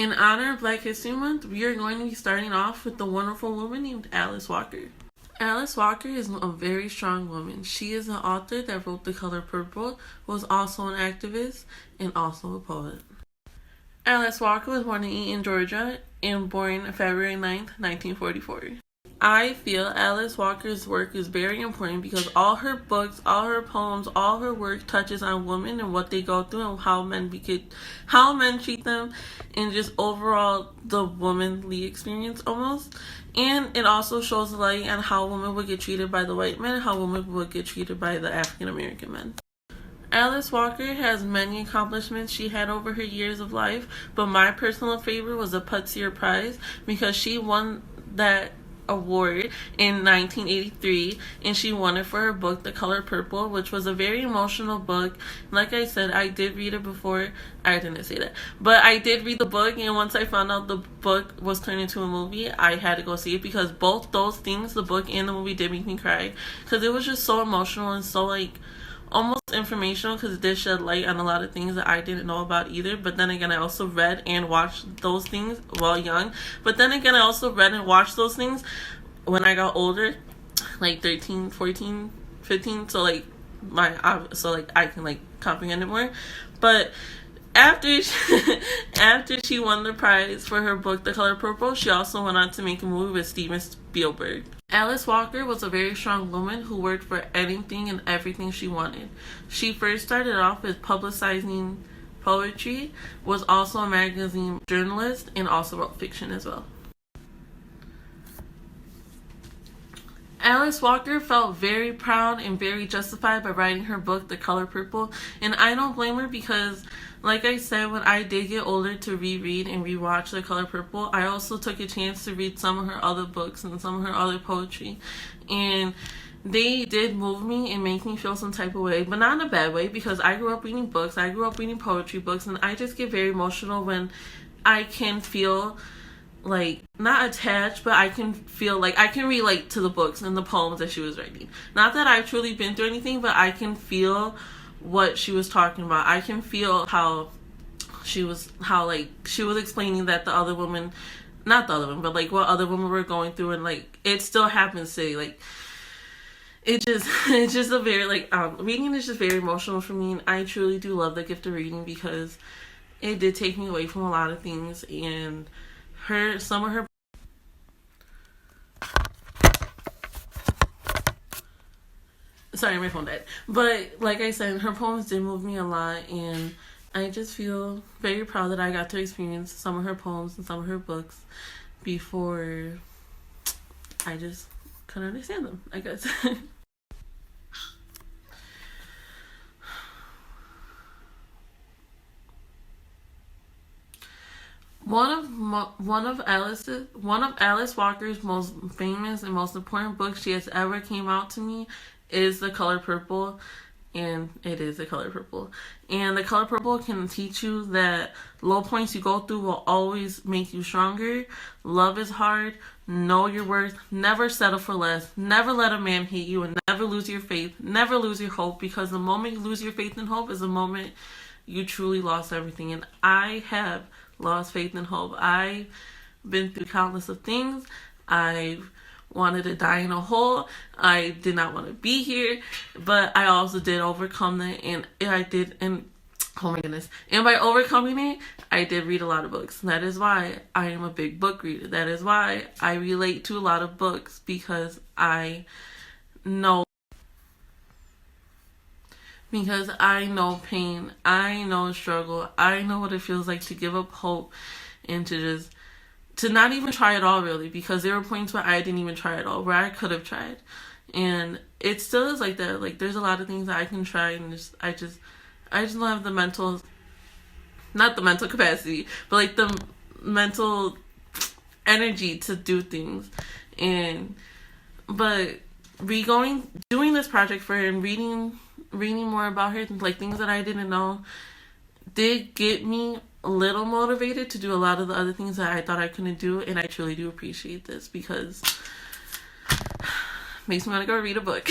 In honor of Black History Month, we are going to be starting off with the wonderful woman named Alice Walker. Alice Walker is a very strong woman. She is an author that wrote The Color Purple, was also an activist, and also a poet. Alice Walker was born in Eaton, Georgia, and born February 9th, 1944. I feel Alice Walker's work is very important because all her books, all her poems, all her work touches on women and what they go through and how men treat them, and just overall the womanly experience almost. And it also shows light on how women would get treated by the white men and how women would get treated by the African American men. Alice Walker has many accomplishments she had over her years of life, but my personal favorite was the Pulitzer Prize because she won that award in 1983, and she won it for her book The Color Purple, which was a very emotional book. Like I said, I did read it before. I didn't say that, but I did read the book, and once I found out the book was turned into a movie, I had to go see it because both those things, the book and the movie, did make me cry because it was just so emotional and so almost informational because it did shed light on a lot of things that I didn't know about either. But then again, I also read and watched those things while young. But then again, I also read and watched those things when I got older, like 13, 14, 15. So I can comprehend it more. But after she won the prize for her book The Color Purple, she also went on to make a movie with Steven Spielberg. Alice Walker was a very strong woman who worked for anything and everything she wanted. She first started off with publicizing poetry, was also a magazine journalist, and also wrote fiction as well. Alice Walker felt very proud and very justified by writing her book, The Color Purple, and I don't blame her because, like I said, when I did get older to reread and rewatch The Color Purple, I also took a chance to read some of her other books and some of her other poetry, and they did move me and make me feel some type of way, but not in a bad way because I grew up reading books, I grew up reading poetry books, and I just get very emotional when I can feel not attached, but I can feel I can relate to the books and the poems that she was writing. Not that I've truly been through anything, but I can feel what she was talking about. I can feel how she was explaining that the other women, not the other women, but what other women were going through, and it still happens today. It's just a very reading is just very emotional for me, and I truly do love the gift of reading because it did take me away from a lot of things, and some of her sorry, my phone died. But like I said, her poems did move me a lot, and I just feel very proud that I got to experience some of her poems and some of her books before I just couldn't understand them, I guess. One of Alice Walker's most famous and most important books she has ever came out to me is The Color Purple, and it is The Color Purple. And The Color Purple can teach you that low points you go through will always make you stronger. Love is hard. Know your worth. Never settle for less. Never let a man hate you, and never lose your faith. Never lose your hope, because the moment you lose your faith and hope is the moment you truly lost everything. And I have lost faith and hope. I've been through countless of things. I've wanted to die in a hole. I did not want to be here, but I also did overcome that, and oh my goodness. And by overcoming it, I did read a lot of books. That is why I am a big book reader. That is why I relate to a lot of books, because I know pain, I know struggle, I know what it feels like to give up hope and to not even try at all, really, because there were points where I didn't even try at all, where I could have tried, and it still is like that. There's a lot of things that I can try, and I just don't have the not the mental capacity, but the mental energy to do things. But doing this project for her and reading more about her, things that I didn't know, did get me a little motivated to do a lot of the other things that I thought I couldn't do, and I truly do appreciate this because it makes me want to go read a book.